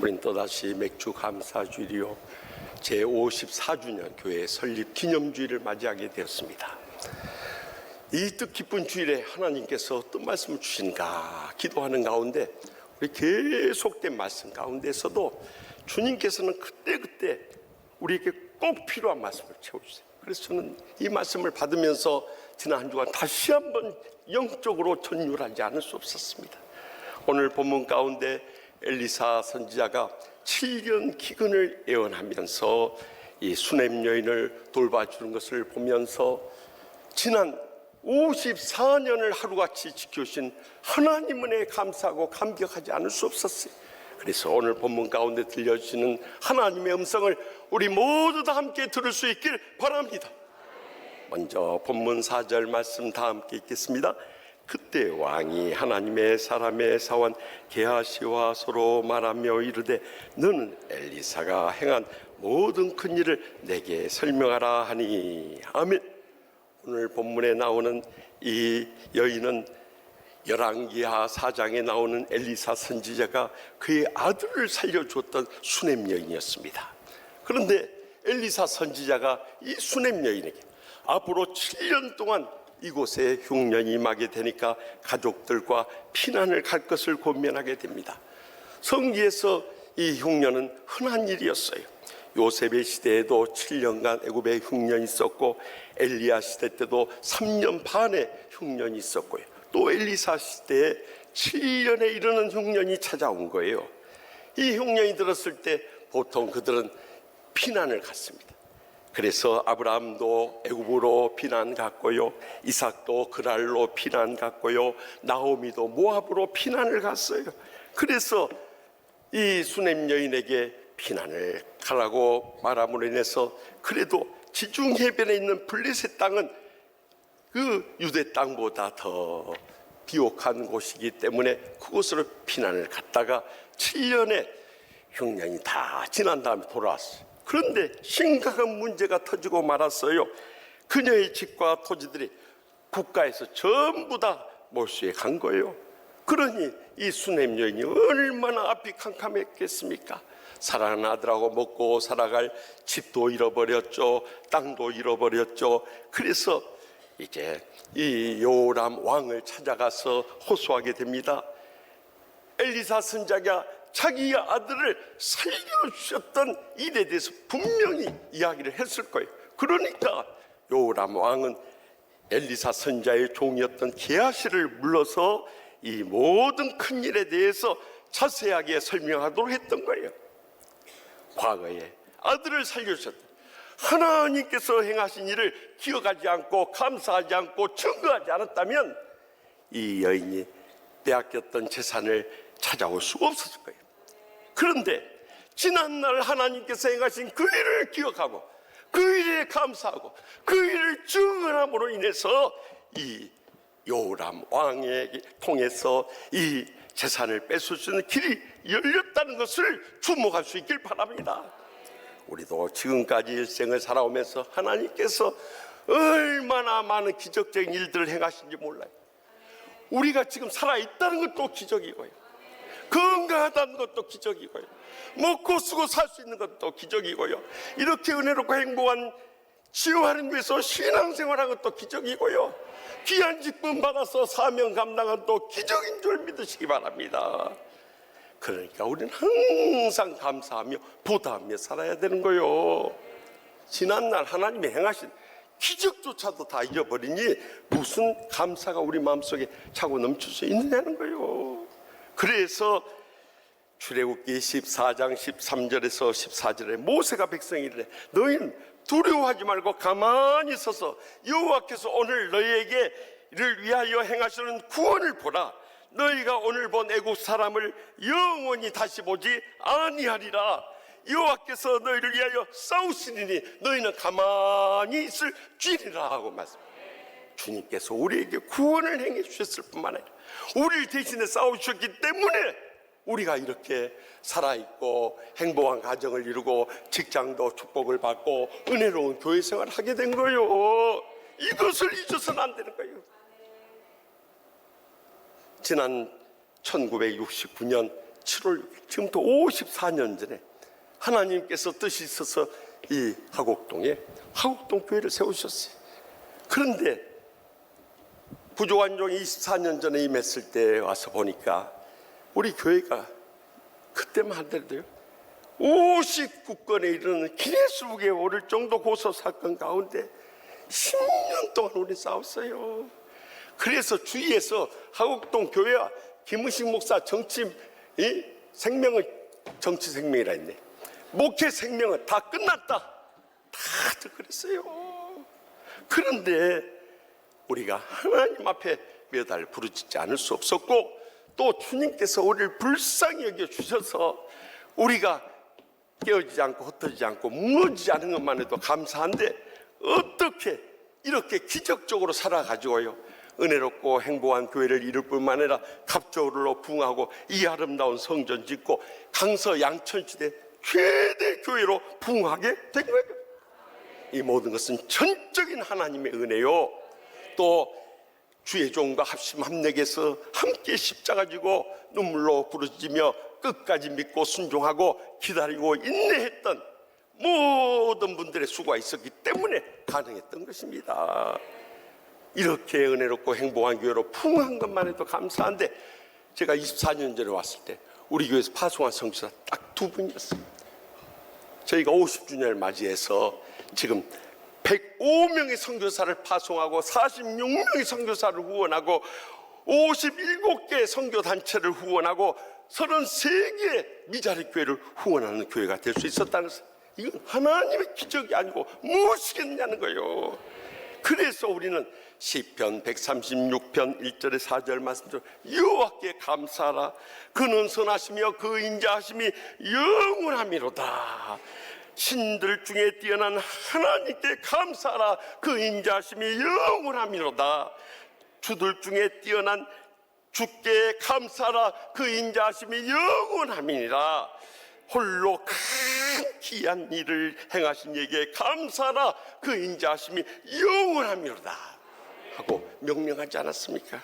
우린 또다시 맥주 감사주일이요 제54주년 교회 설립 기념주일을 맞이하게 되었습니다. 이 뜻깊은 주일에 하나님께서 어떤 말씀을 주신가 기도하는 가운데 우리 계속된 말씀 가운데서도 주님께서는 그때그때 우리에게 꼭 필요한 말씀을 채워주세요. 그래서 저는 이 말씀을 받으면서 지난 한 주간 다시 한번 영적으로 전율하지 않을 수 없었습니다. 오늘 본문 가운데 엘리사 선지자가 7년 기근을 예언하면서 이 수넴 여인을 돌봐주는 것을 보면서 지난 54년을 하루같이 지켜주신 하나님 은혜에 감사하고 감격하지 않을 수 없었어요. 그래서 오늘 본문 가운데 들려주시는 하나님의 음성을 우리 모두 다 함께 들을 수 있길 바랍니다. 먼저 본문 4절 말씀 다 함께 읽겠습니다. 그때 왕이 하나님의 사람의 사원 게하시와 서로 말하며 이르되 너는 엘리사가 행한 모든 큰 일을 내게 설명하라 하니. 아멘. 오늘 본문에 나오는 이 여인은 열왕기하 4장에 나오는 엘리사 선지자가 그의 아들을 살려주었던 수넴 여인이었습니다. 그런데 엘리사 선지자가 이 수넴 여인에게 앞으로 7년 동안 이곳에 흉년이 임하게 되니까 가족들과 피난을 갈 것을 고민하게 됩니다. 성기에서 이 흉년은 흔한 일이었어요. 요셉의 시대에도 7년간 애굽에 흉년이 있었고 엘리야 시대 때도 3년 반의 흉년이 있었고요. 또 엘리사 시대에 7년에 이르는 흉년이 찾아온 거예요. 이 흉년이 들었을 때 보통 그들은 피난을 갔습니다. 그래서 아브라함도 애굽으로 피난 갔고요, 이삭도 그랄로 피난 갔고요, 나오미도 모압으로 피난을 갔어요. 그래서 이 수넴 여인에게 피난을 가라고 말함으로 인해서 그래도 지중 해변에 있는 블레셋 땅은 그 유대 땅보다 더 비옥한 곳이기 때문에 그곳으로 피난을 갔다가 7년의 흉년이 다 지난 다음에 돌아왔어요. 그런데 심각한 문제가 터지고 말았어요. 그녀의 집과 토지들이 국가에서 전부 다 몰수해 간 거예요. 그러니 이 수넴 여인이 얼마나 앞이 캄캄했겠습니까? 사랑하는 아들하고 먹고 살아갈 집도 잃어버렸죠, 땅도 잃어버렸죠. 그래서 이제 이 요람 왕을 찾아가서 호소하게 됩니다. 엘리사 선지자가 자기 아들을 살려주셨던 일에 대해서 분명히 이야기를 했을 거예요. 그러니까 요람 왕은 엘리사 선지자의 종이었던 게하시를 불러서 이 모든 큰 일에 대해서 자세하게 설명하도록 했던 거예요. 과거에 아들을 살려주셨다, 하나님께서 행하신 일을 기억하지 않고 감사하지 않고 증거하지 않았다면 이 여인이 빼앗겼던 재산을 찾아올 수가 없었을 거예요. 그런데 지난날 하나님께서 행하신 그 일을 기억하고 그 일에 감사하고 그 일을 증언함으로 인해서 이 요람 왕에게 통해서 이 재산을 뺏을 수 있는 길이 열렸다는 것을 주목할 수 있길 바랍니다. 우리도 지금까지 일생을 살아오면서 하나님께서 얼마나 많은 기적적인 일들을 행하신지 몰라요. 우리가 지금 살아있다는 것도 기적이고요, 건강하다는 것도 기적이고요, 먹고 쓰고 살 수 있는 것도 기적이고요, 이렇게 은혜롭고 행복한 치유하는 위해서 신앙생활한 것도 기적이고요, 귀한 직분 받아서 사명 감당한 것도 기적인 줄 믿으시기 바랍니다. 그러니까 우리는 항상 감사하며 보답하며 살아야 되는 거예요. 지난날 하나님이 행하신 기적조차도 다 잊어버리니 무슨 감사가 우리 마음속에 차고 넘칠 수 있느냐는 거예요. 그래서 출애굽기 14장 13절에서 14절에 모세가 백성이 이르되 너희는 두려워하지 말고 가만히 서서 여호와께서 오늘 너희에게를 위하여 행하시는 구원을 보라. 너희가 오늘 본 애국 사람을 영원히 다시 보지 아니하리라. 여호와께서 너희를 위하여 싸우시리니 너희는 가만히 있을 줄이라 하고 말씀합니다. 주님께서 우리에게 구원을 행해 주셨을 뿐만 아니라 우리를 대신에 싸우셨기 때문에 우리가 이렇게 살아있고 행복한 가정을 이루고 직장도 축복을 받고 은혜로운 교회 생활을 하게 된 거예요. 이것을 잊어서는 안 되는 거예요. 지난 1969년 7월 6일, 지금부터 54년 전에 하나님께서 뜻이 있어서 이 화곡동에 화곡동 교회를 세우셨어요. 그런데 부조안종이 24년 전에 임했을 때 와서 보니까 우리 교회가 그때만 하더라도요 59건에 이르는 기내수북에 오를 정도 고소 사건 가운데 10년 동안 우리 싸웠어요. 그래서 주위에서 화곡동 교회와 김의식 목사 정치 생명은 정치 생명이라 했네. 목회 생명은 다 끝났다. 다들 그랬어요. 그런데 우리가 하나님 앞에 매달 부르짖지 않을 수 없었고, 또 주님께서 우리를 불쌍히 여겨 주셔서 우리가 깨어지지 않고 흩어지지 않고 무너지지 않은 것만 해도 감사한데, 어떻게 이렇게 기적적으로 살아가지고요 은혜롭고 행복한 교회를 이룰 뿐만 아니라 갑절로 부흥하고 이 아름다운 성전 짓고 강서 양천시대 최대 교회로 부흥하게 된 거예요. 이 모든 것은 전적인 하나님의 은혜요, 또 주의 종과 합심 합력해서 함께 십자가 지고 눈물로 부르짖으며 끝까지 믿고 순종하고 기다리고 인내했던 모든 분들의 수고가 있었기 때문에 가능했던 것입니다. 이렇게 은혜롭고 행복한 교회로 풍성한 것만 해도 감사한데, 제가 24년 전에 왔을 때 우리 교회에서 파송한 성도가 딱 2분이었어요. 저희가 50주년을 맞이해서 지금 105명의 선교사를 파송하고 46명의 선교사를 후원하고 57개 선교단체를 후원하고 33개의 미자리 교회를 후원하는 교회가 될 수 있었다는 것은, 이건 하나님의 기적이 아니고 무엇이겠냐는 거예요. 그래서 우리는 시편 136편 1절에 4절 말씀대로 여호와께 감사하라. 그는 선하시며 그 인자하심이 영원함이로다. 신들 중에 뛰어난 하나님께 감사하라. 그 인자하심이 영원함이로다. 주들 중에 뛰어난 주께 감사하라. 그 인자하심이 영원함이니라. 홀로 큰 귀한 일을 행하신 이에게 감사하라. 그 인자하심이 영원함이로다 하고 명령하지 않았습니까?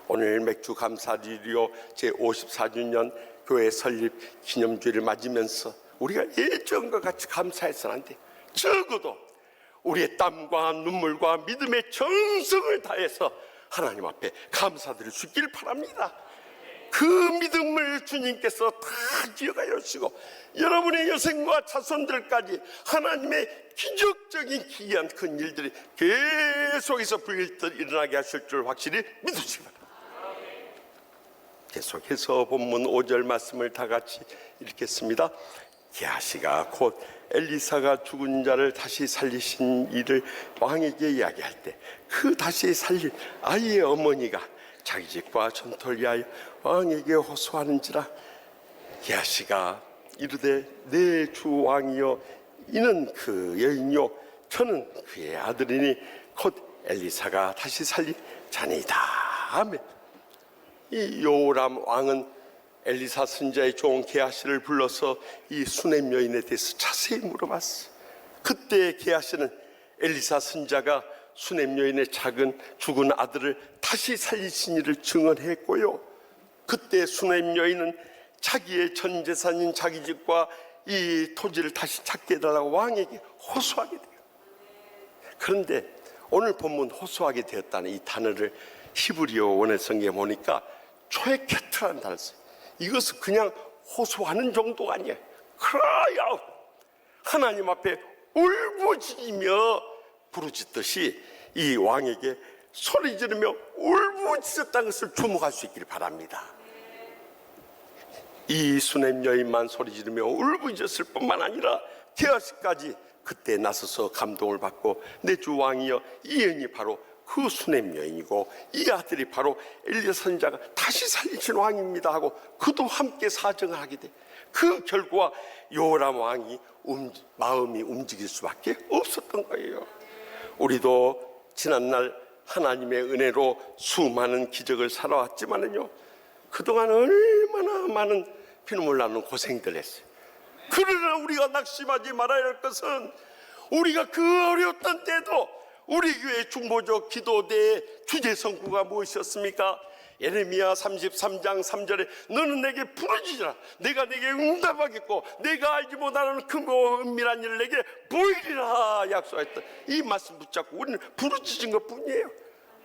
오늘 맥주 감사드리려 제54주년 교회 설립 기념주일을 맞으면서 우리가 예전과 같이 감사해서는 안 돼. 적어도 우리의 땀과 눈물과 믿음의 정성을 다해서 하나님 앞에 감사드릴 수 있길 바랍니다. 그 믿음을 주님께서 다 이어가여 주시고 여러분의 여생과 자손들까지 하나님의 기적적인 기이한 큰 일들이 계속해서 불일듯 일어나게 하실 줄 확실히 믿으시기 바랍니다. 계속해서 본문 5절 말씀을 다 같이 읽겠습니다. 게하시가 곧 엘리사가 죽은 자를 다시 살리신 일을 왕에게 이야기할 때 그 다시 살린 아이의 어머니가 자기 집과 전토를 위하여 왕에게 호소하는지라. 게하시가 이르되 내 주 왕이여, 이는 그 여인요 저는 그의 아들이니 곧 엘리사가 다시 살린 자니이다. 아멘. 이 요람 왕은 엘리사 선지자의 종 게하시를 불러서 이 수냄 여인에 대해서 자세히 물어봤어. 그때 게하시는 엘리사 선지자가 수냄 여인의 작은 죽은 아들을 다시 살리신 일을 증언했고요, 그때 수냄 여인은 자기의 전 재산인 자기 집과 이 토지를 다시 찾게 해달라고 왕에게 호소하게 돼요. 그런데 오늘 본문 호소하게 되었다는 이 단어를 히브리어 원어 성경에 보니까 초에케트라는 단어를 써요. 이것은 그냥 호소하는 정도가 아니에요. cry out, 하나님 앞에 울부짖으며 부르짖듯이 이 왕에게 소리 지르며 울부짖었다는 것을 주목할 수 있기를 바랍니다. 이 수냄 여인만 소리 지르며 울부짖었을 뿐만 아니라 게하시까지 그때 나서서 감동을 받고 내 주 왕이여, 이 여인이 바로 그 수냄 여인이고 이 아들이 바로 엘리야 선지자가 다시 살리신 왕입니다 하고 그도 함께 사정을 하게 돼. 그 결과 요람 왕이 마음이 움직일 수밖에 없었던 거예요. 우리도 지난날 하나님의 은혜로 수많은 기적을 살아왔지만은요, 그동안 얼마나 많은 피눈물 나는 고생들 했어요. 그러나 우리가 낙심하지 말아야 할 것은, 우리가 그 어려웠던 때도 우리 교회 중보적 기도대의 주제 성구가 무엇이었습니까? 예레미야 33장 3절에 너는 내게 부르짖으라 내가 내게 응답하겠고 내가 알지 못하는 크고 은밀한 일을 내게 보이리라 약속했던 이 말씀 붙잡고 우리는 부르짖은 것뿐이에요.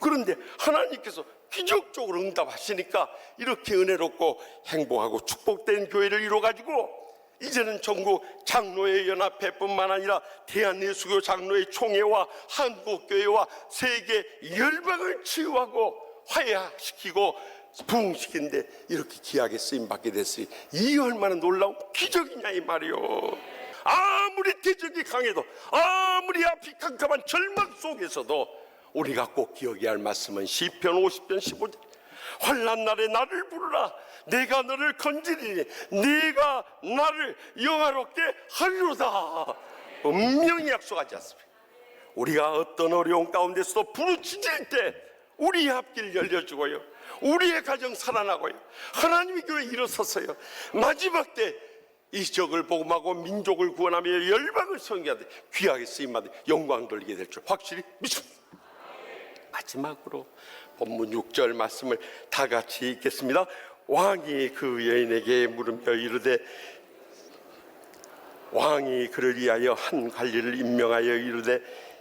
그런데 하나님께서 기적적으로 응답하시니까 이렇게 은혜롭고 행복하고 축복된 교회를 이루어가지고 이제는 전국 장로회 연합회뿐만 아니라 대한예수교 장로회 총회와 한국교회와 세계 열방을 치유하고 화해시키고 부흥시키는데 이렇게 귀하게 쓰임받게 됐어요. 이 얼마나 놀라운 기적이냐 이 말이요. 아무리 대적이 강해도 아무리 앞이 캄캄한 절망 속에서도 우리가 꼭 기억해야 할 말씀은 시편 50편 15절 환난 날에 나를 부르라 내가 너를 건지리니 네가 나를 영화롭게 하리로다. 분명히 약속하지 않습니까? 우리가 어떤 어려운 가운데서도 부르짖을 때 우리의 앞길 열려주고요 우리의 가정 살아나고요 하나님의 교회 일어서서요 마지막 때 이 지역을 복음하고 민족을 구원하며 열방을 섬기하되 귀하게 쓰임받아 영광 돌리게 될 줄 확실히 믿습니다. 마지막으로 본문 6절 말씀을 다 같이 읽겠습니다. 왕이 그 여인에게 물으며 이르되 왕이 그를 위하여 한 관리를 임명하여 이르되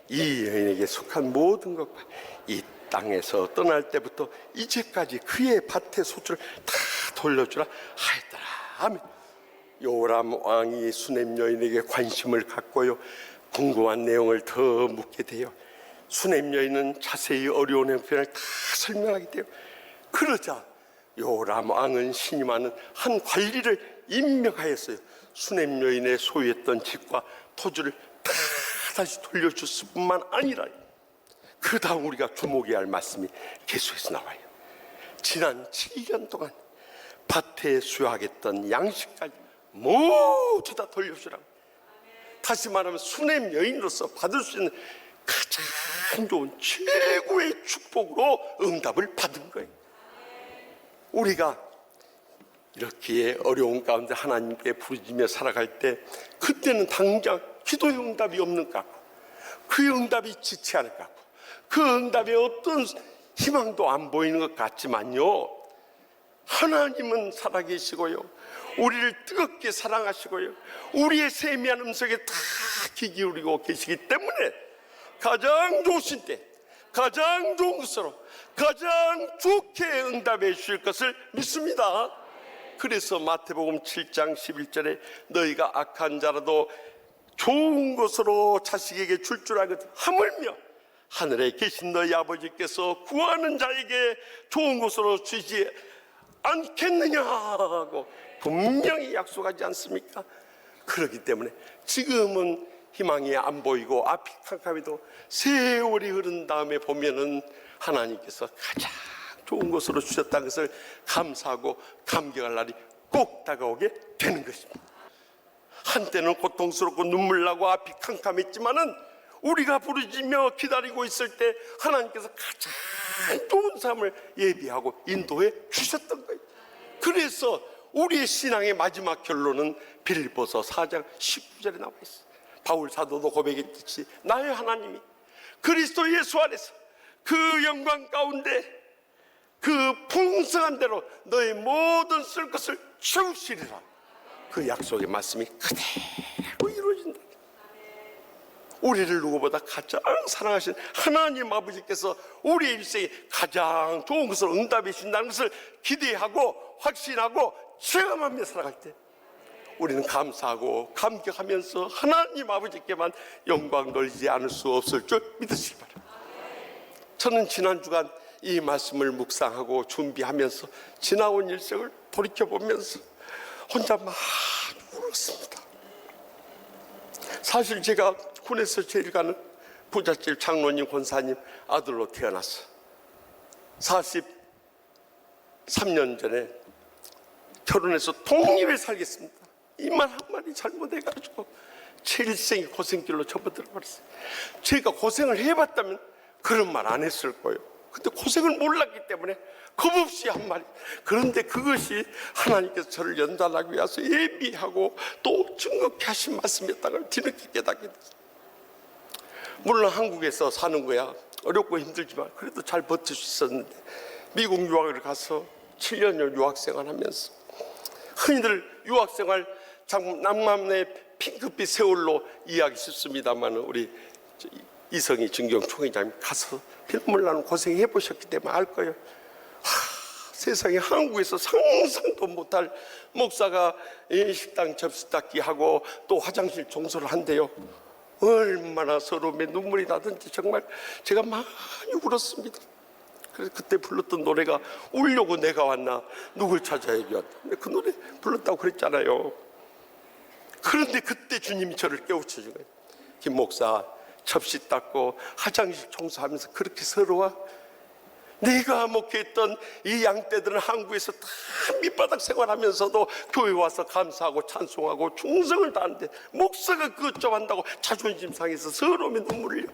이 여인에게 속한 모든 것과 이 땅에서 떠날 때부터 이제까지 그의 밭의 소출을 다 돌려주라 하였더라. 아멘. 요람 왕이 수넴 여인에게 관심을 갖고요 궁금한 내용을 더 묻게 돼요. 수넴 여인은 자세히 어려운 형편을 다 설명하게 돼요. 그러자 요람 왕은 신임하는 한 관리를 임명하였어요. 수넴 여인의 소유했던 집과 토지를 다 다시 돌려줬을 뿐만 아니라 그 다음 우리가 주목해야 할 말씀이 계속해서 나와요. 지난 7년 동안 밭에 수확했던 양식까지 모두 다 돌려주라고. 다시 말하면 수넴 여인으로서 받을 수 있는 가장 좋은 최고의 축복으로 응답을 받은 거예요. 우리가 이렇게 어려운 가운데 하나님께 부르짖며 살아갈 때 그때는 당장 기도의 응답이 없는 것 같고 그 응답이 지치 않을 것 같고 그 응답에 어떤 희망도 안 보이는 것 같지만요 하나님은 살아계시고요 우리를 뜨겁게 사랑하시고요 우리의 세미한 음성에 다 귀 기울이고 계시기 때문에 가장 좋으신 때 가장 좋은 것으로 가장 좋게 응답해 주실 것을 믿습니다. 그래서 마태복음 7장 11절에 너희가 악한 자라도 좋은 것으로 자식에게 줄 줄 알거든 하물며 하늘에 계신 너희 아버지께서 구하는 자에게 좋은 것으로 주지 않겠느냐고 분명히 약속하지 않습니까? 그렇기 때문에 지금은 희망이 안 보이고 앞이 캄캄해도 세월이 흐른 다음에 보면은 하나님께서 가장 좋은 것으로 주셨다는 것을 감사하고 감격할 날이 꼭 다가오게 되는 것입니다. 한때는 고통스럽고 눈물나고 앞이 캄캄했지만은 우리가 부르짖며 기다리고 있을 때 하나님께서 가장 좋은 삶을 예비하고 인도해 주셨던 거예요. 그래서 우리의 신앙의 마지막 결론은 빌립보서 4장 19절에 나와 있어요. 바울 사도도 고백했듯이 나의 하나님이 그리스도 예수 안에서 그 영광 가운데 그 풍성한 대로 너의 모든 쓸 것을 채우시리라. 그 약속의 말씀이 그대로 이루어진다. 우리를 누구보다 가장 사랑하신 하나님 아버지께서 우리의 일생에 가장 좋은 것을 응답해 주신다는 것을 기대하고 확신하고 체험하며 살아갈 때 우리는 감사하고 감격하면서 하나님 아버지께만 영광 돌리지 않을 수 없을 줄 믿으시기 바랍니다. 저는 지난 주간 이 말씀을 묵상하고 준비하면서 지나온 일생을 돌이켜보면서 혼자 많이 울었습니다. 사실 제가 군에서 제일 가는 부잣집 장로님 권사님 아들로 태어났어. 43년 전에 결혼해서 독립에 살겠습니다. 이 말 한마디 잘못해가지고 제 일생이 고생길로 접어들어 버렸어요. 제가 고생을 해봤다면 그런 말 안 했을 거예요. 근데 고생을 몰랐기 때문에 겁없이 한 말이. 그런데 그것이 하나님께서 저를 연단하기 위해서 예비하고 또 증거케 하신 말씀이었다는 걸 뒤늦게 깨닫게 됐어요. 물론 한국에서 사는 거야 어렵고 힘들지만 그래도 잘 버틸 수 있었는데 미국 유학을 가서 7년을 유학생활 하면서 흔히들 유학생활 남남의 핑크빛 세월로 이해하기 쉽습니다만 우리 이성희 진경 총회장님 가서 피눈물 나는 고생해 보셨기 때문에 알 거예요. 세상에 한국에서 상상도 못할 목사가 식당 접시 닦기 하고 또 화장실 청소를 한대요. 얼마나 서러움에 눈물이 나든지 정말 제가 많이 울었습니다. 그래서 그때 불렀던 노래가 울려고 내가 왔나 누굴 찾아야 왔다. 그 노래 불렀다고 그랬잖아요. 그런데 그때 주님이 저를 깨우쳐준 거예요. 김 목사 접시 닦고 화장실 청소하면서 그렇게 서러워? 내가 목회했던 이 양떼들은 한국에서 다 밑바닥 생활하면서도 교회 와서 감사하고 찬송하고 충성을 다하는데 목사가 그것 좀 한다고 자존심 상해서 서러움에 눈물을 흘려.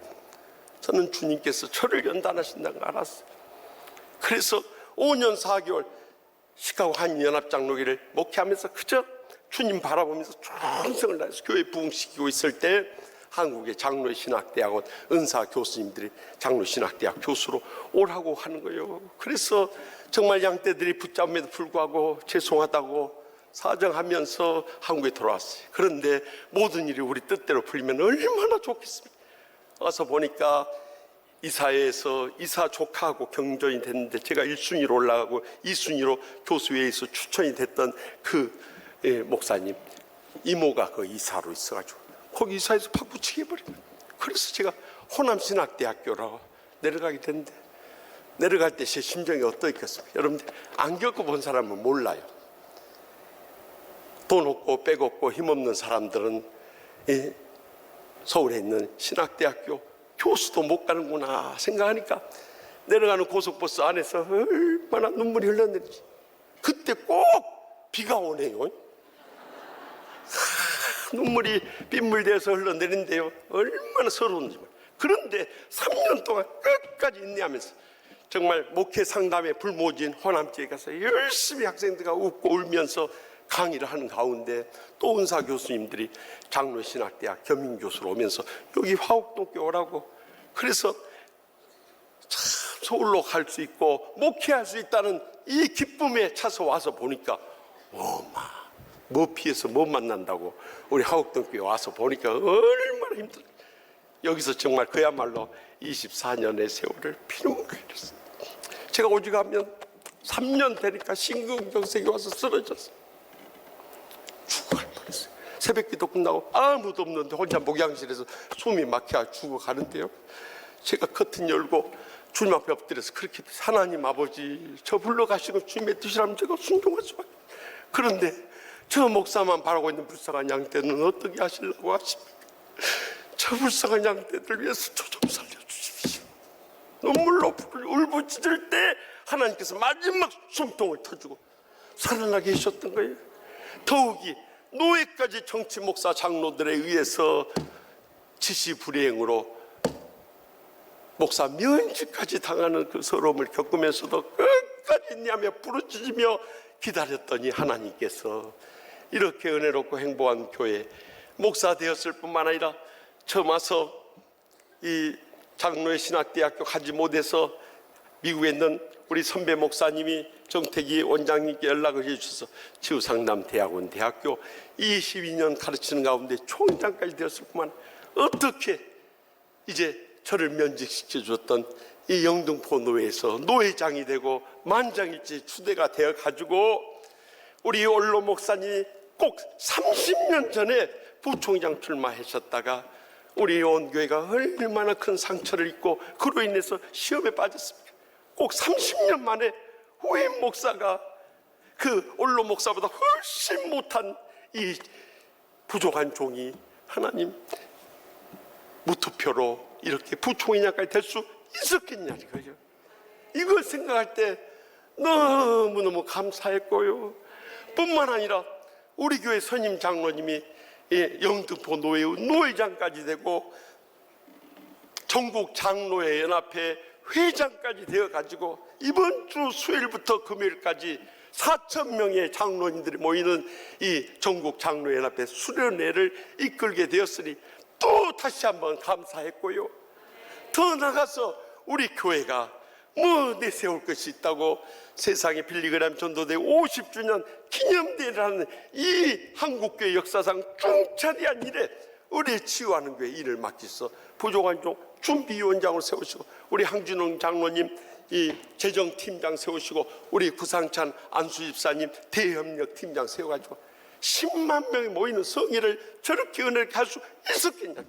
저는 주님께서 저를 연단하신다는 걸 알았어요. 그래서 5년 4개월 시카고 한인연합장로회를 목회하면서 그저 주님 바라보면서 충성을 다해서 교회 부흥시키고 있을 때 한국의 장로신학대학원 은사 교수님들이 장로신학대학 교수로 오라고 하는 거예요. 그래서 정말 양떼들이 붙잡음에도 불구하고 죄송하다고 사정하면서 한국에 돌아왔어요. 그런데 모든 일이 우리 뜻대로 풀리면 얼마나 좋겠습니까? 와서 보니까 이사회에서 이사 조카하고 경전이 됐는데 제가 1순위로 올라가고 2순위로 교수회에서 추천이 됐던 그 목사님 이모가 그 이사로 있어가지고 거기 이사에서 바꾸치게 해버린 거예요. 그래서 제가 호남신학대학교라고 내려가게 됐는데 내려갈 때 제 심정이 어떠했겠습니까? 여러분들 안 겪어본 사람은 몰라요. 돈 없고 백 없고 힘없는 사람들은 서울에 있는 신학대학교 교수도 못 가는구나 생각하니까 내려가는 고속버스 안에서 얼마나 눈물이 흘러내리지. 그때 꼭 비가 오네요. 눈물이 빗물대에서 흘러내린대요. 얼마나 서러운지. 그런데 3년 동안 끝까지 인내하면서 정말 목회 상담에 불모진 호남지에 가서 열심히 학생들과 웃고 울면서 강의를 하는 가운데 또 은사 교수님들이 장로신학대학 겸임교수로 오면서 여기 화옥동께 오라고. 그래서 참 서울로 갈 수 있고 목회할 수 있다는 이 기쁨에 차서 와서 보니까 뭐 피해서 못 만난다고 우리 화옥동교회 와서 보니까 얼마나 힘들어요. 여기서 정말 그야말로 24년의 세월을 피눈물을 흘렸어요. 제가 오직하면 3년 되니까 심근경색이 와서 쓰러졌어요. 죽어갈 뻔했어요. 새벽기도 끝나고 아무도 없는데 혼자 목양실에서 숨이 막혀 죽어가는데요. 제가 커튼 열고 주님 앞에 엎드려서 그렇게 하나님 아버지 저 불러가시고 주님의 뜻이라면 제가 순종할 수밖에. 그런데 저 목사만 바라고 있는 불쌍한 양떼는 어떻게 하시려고 하십니까? 저 불쌍한 양떼들 위해서 저 좀 살려주십시오. 눈물로 울부짖을 때 하나님께서 마지막 숨통을 터주고 살아나게 하셨던 거예요. 더욱이 노예까지 정치 목사 장로들에 의해서 지시불이행으로 목사 면직까지 당하는 그 서러움을 겪으면서도 끝까지 인내하며 부르짖으며 기다렸더니 하나님께서 이렇게 은혜롭고 행복한 교회 목사 되었을 뿐만 아니라 처음 와서 이 장로의 신학대학교 가지 못해서 미국에 있는 우리 선배 목사님이 정택이 원장님께 연락을 해주셔서 지구상남대학원 대학교 22년 가르치는 가운데 총장까지 되었을 뿐만 아니라 어떻게 이제 저를 면직시켜 줬던 이 영등포 노회에서 노회장이 되고 만장일치 추대가 되어 가지고 우리 원로 목사님이 꼭 30년 전에 부총장 출마하셨다가 우리 온교회가 얼마나 큰 상처를 입고 그로 인해서 시험에 빠졌습니까? 꼭 30년 만에 후임 목사가 그 원로 목사보다 훨씬 못한 이 부족한 종이 하나님 무투표로 이렇게 부총장까지 될 수 있었겠냐 이거죠. 이걸 생각할 때 너무너무 감사했고요. 뿐만 아니라 우리 교회 선임 장로님이 영등포 노회의 노회장까지 되고 전국 장로회 연합회 회장까지 되어가지고 이번 주 수요일부터 금요일까지 4,000명의 장로님들이 모이는 이 전국 장로연합회 수련회를 이끌게 되었으니 또 다시 한번 감사했고요. 더 나아가서 우리 교회가 뭐 내세울 것이 있다고 세상에 빌리그람 전도대 50주년 기념대회라는 이 한국교회 역사상 중차대한 일에 의례 치유하는 교회 일을 맡기서 부족한 종 준비위원장을 세우시고, 우리 항준홍 장로님 이 재정팀장 세우시고, 우리 구상찬 안수집사님 대협력 팀장 세워가지고 10만 명이 모이는 성회를 저렇게 은혜를 할 수 있었겠냐.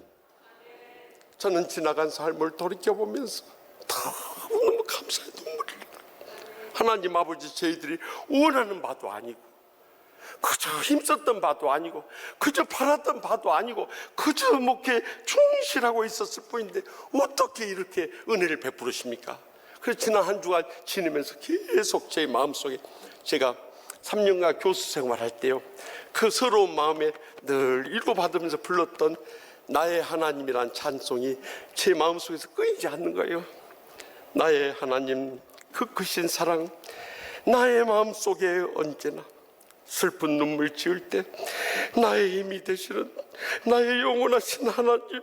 저는 지나간 삶을 돌이켜보면서 너무 감사해, 눈물이 나요. 하나님 아버지, 저희들이 원하는 바도 아니고, 그저 힘썼던 바도 아니고, 그저 바랐던 바도 아니고, 그저 목회에 충실하고 있었을 뿐인데 어떻게 이렇게 은혜를 베푸르십니까? 그래서 지난 한 주간 지내면서 계속 제 마음속에, 제가 3년간 교수 생활할 때요, 그 서러운 마음에 늘 일구받으면서 불렀던 나의 하나님이란 찬송이 제 마음속에서 끊이지 않는 거예요. 나의 하나님 그 크신 사랑, 나의 마음속에 언제나 슬픈 눈물 지을 때 나의 힘이 되시는 나의 영원하신 하나님,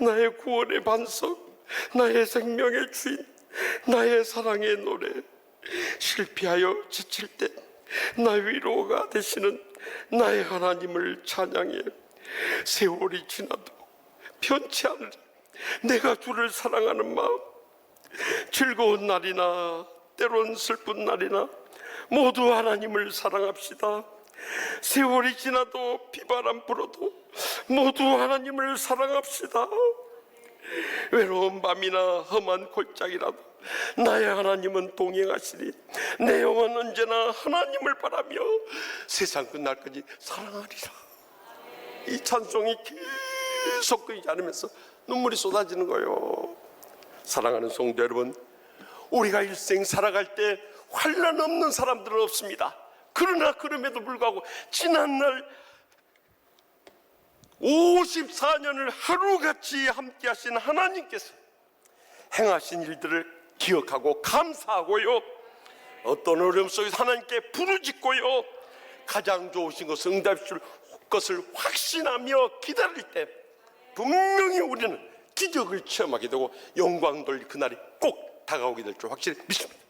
나의 구원의 반석, 나의 생명의 주인, 나의 사랑의 노래, 실패하여 지칠 때 나의 위로가 되시는 나의 하나님을 찬양해. 세월이 지나도 변치 않으리 내가 주를 사랑하는 마음, 즐거운 날이나 때론 슬픈 날이나 모두 하나님을 사랑합시다. 세월이 지나도 비바람 불어도 모두 하나님을 사랑합시다. 외로운 밤이나 험한 골짜기라도 나의 하나님은 동행하시리. 내 영혼 언제나 하나님을 바라며 세상 끝날까지 사랑하리라. 이 찬송이 계속 끊이지 않으면서 눈물이 쏟아지는 거예요. 사랑하는 성도 여러분, 우리가 일생 살아갈 때 환난 없는 사람들은 없습니다. 그러나 그럼에도 불구하고 지난날 54년을 하루같이 함께 하신 하나님께서 행하신 일들을 기억하고 감사하고요, 어떤 어려움 속에서 하나님께 부르짖고요, 가장 좋으신 것을 응답해 줄 것을 확신하며 기다릴 때 분명히 우리는 기적을 체험하게 되고 영광 돌릴 그날이 꼭 다가오게 될 줄 확실히 믿습니다.